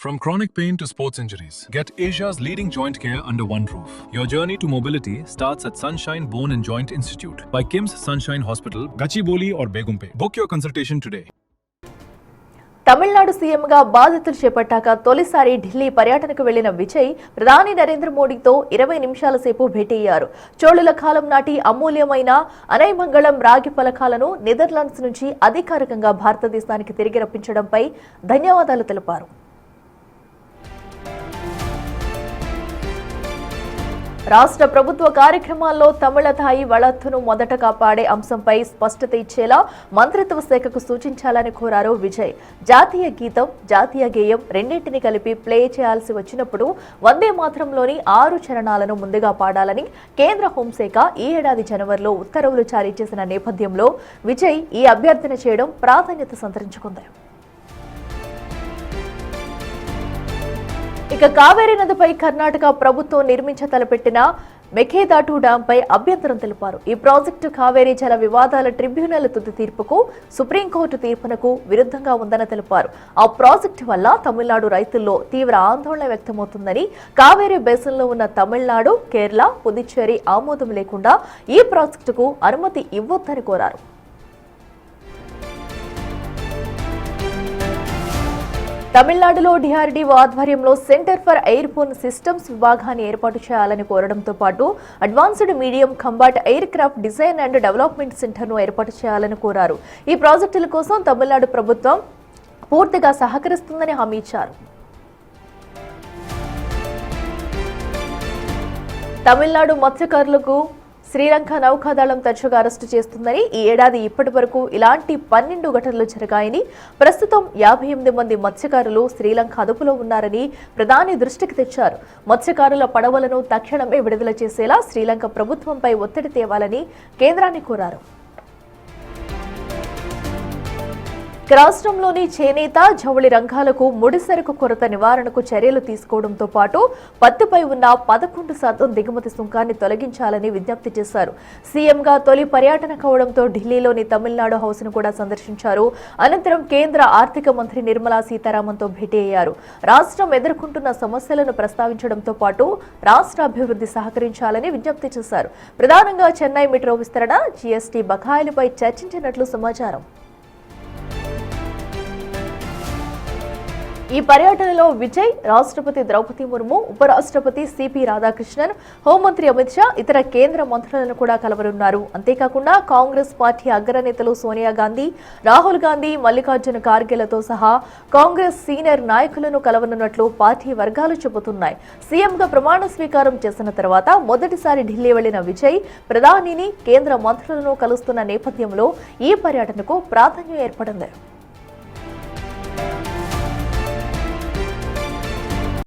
From chronic pain to sports injuries, get Asia's leading joint care under one roof. Your journey to mobility starts at Sunshine Bone and Joint Institute by KIMS Sunshine Hospital, Gachibowli or Begumpe. Book your consultation today. Tamil Nadu సీఎంగా బాధ్యతలు చేపట్టాక తొలిసారి ఢిల్లీ పర్యటనకు వెళ్లిన విజయ్ ప్రధాని నరేంద్ర మోడీతో 20 నిమిషాల సేపు భేటీయ్యారు. చోళుల కాలం నాటి అమూల్యమైన అనైమంగళం రాగి ఫలకాలను నెదర్లాండ్స్ నుంచి అధికారికంగా భారతదేశానికి తిరిగి రప్పించడంపై ధన్యవాదాలు తెలిపారు. రాష్ట్ర ప్రభుత్వ కార్యక్రమాల్లో తమిళ తాయి వళత్తును మొదట కాపాడే అంశంపై స్పష్టత ఇచ్చేలా మంత్రిత్వ శాఖకు సూచించాలని కోరారు విజయ్. జాతీయ గీతం, జాతీయ గేయం రెండింటిని కలిపి ప్లే చేయాల్సి వచ్చినప్పుడు వందే మాతరంలోని 6 చరణాలను ముందుగా పాడాలని కేంద్ర హోంశాఖ ఈ ఏడాది జనవరిలో ఉత్తర్వులు జారీ చేసిన నేపథ్యంలో విజయ్ ఈ అభ్యర్థన చేయడం ప్రాధాన్యత సంతరించుకుంది. ఇక కావేరీ నదిపై కర్ణాటక ప్రభుత్వం నిర్మించ తలపెట్టిన మెఖేదాటు డ్యాంపై అభ్యంతరం తెలిపారు. ఈ ప్రాజెక్టు కావేరీ జల వివాదాల ట్రిబ్యునల్ తుది తీర్పుకు, సుప్రీంకోర్టు తీర్పునకు విరుద్ధంగా ఉందని తెలిపారు. ఆ ప్రాజెక్టు వల్ల తమిళనాడు రైతుల్లో తీవ్ర ఆందోళన వ్యక్తమవుతుందని, కావేరీ బేసిన్లో ఉన్న తమిళనాడు, కేరళ, పుదుచ్చేరి ఆమోదం లేకుండా ఈ ప్రాజెక్టుకు అనుమతి ఇవ్వొద్దని కోరారు. తమిళనాడులో డిఆర్డీఓ ఆధ్వర్యంలో సెంటర్ ఫర్ ఎయిర్బోర్న్ సిస్టమ్స్ విభాగాన్ని ఏర్పాటు చేయాలని కోరడంతో పాటు advanced medium combat air craft design and development సెంటర్ను ఏర్పాటు చేయాలని కోరారు. ఈ ప్రాజెక్టుల కోసం తమిళనాడు ప్రభుత్వం పూర్తిగా సహకరిస్తుందని హామీ ఇచ్చారు. తమిళనాడు మత్స్యకారులకు శ్రీలంక నౌకాదళం తరచుగా అరెస్టు చేస్తుందని, ఈ ఏడాది ఇప్పటి వరకు ఇలాంటి 12 ఘటనలు జరిగాయని, ప్రస్తుతం 58 మంది మత్స్యకారులు శ్రీలంక అదుపులో ఉన్నారని ప్రధాని దృష్టికి తెచ్చారు. మత్స్యకారుల పడవలను తక్షణమే విడుదల చేసేలా శ్రీలంక ప్రభుత్వంపై ఒత్తిడి తేవాలని కేంద్రాన్ని కోరారు. రాష్ట్రంలోని చేనేత, జౌళి రంగాలకు ముడిసరుకు కొరత నివారణకు చర్యలు తీసుకోవడంతో పాటు పత్తిపై ఉన్న 11% దిగుమతి సుంకాన్ని తొలగించాలని విజ్ఞప్తి చేశారు. సీఎంగా తొలి పర్యటన కావడంతో ఢిల్లీలోని తమిళనాడు హౌస్ ను కూడా సందర్శించారు. అనంతరం కేంద్ర ఆర్థిక మంత్రి నిర్మలా సీతారామన్తో భేటీ అయ్యారు. రాష్ట్రం ఎదుర్కొంటున్న సమస్యలను ప్రస్తావించడంతో పాటు రాష్ట్ర అభివృద్ధి సహకరించాలని విజ్ఞప్తి చేశారు. ప్రధానంగా చెన్నై మెట్రో విస్తరణ, జీఎస్టీ బకాయిలపై చర్చించినట్లు సమాచారం. ఈ పర్యటనలో విజయ్, రాష్ట్రపతి ద్రౌపది ముర్ము, ఉపరాష్ట్రపతి సిపి రాధాకృష్ణన్, హోంమంత్రి అమిత్ షా, ఇతర కేంద్ర మంత్రులను కూడా కలవనున్నారు. అంతేకాకుండా కాంగ్రెస్ పార్టీ అగ్రనేతలు సోనియా గాంధీ, రాహుల్ గాంధీ, మల్లికార్జున ఖార్గేలతో సహా కాంగ్రెస్ సీనియర్ నాయకులను కలవనున్నట్లు పార్టీ వర్గాలు చెబుతున్నాయి. సీఎంగా ప్రమాణ స్వీకారం చేసిన తర్వాత మొదటిసారి ఢిల్లీ వెళ్లిన విజయ్ ప్రధానిని, కేంద్ర మంత్రులను కలుస్తున్న నేపథ్యంలో ఈ పర్యటనకు ప్రాధాన్యం ఏర్పడింది.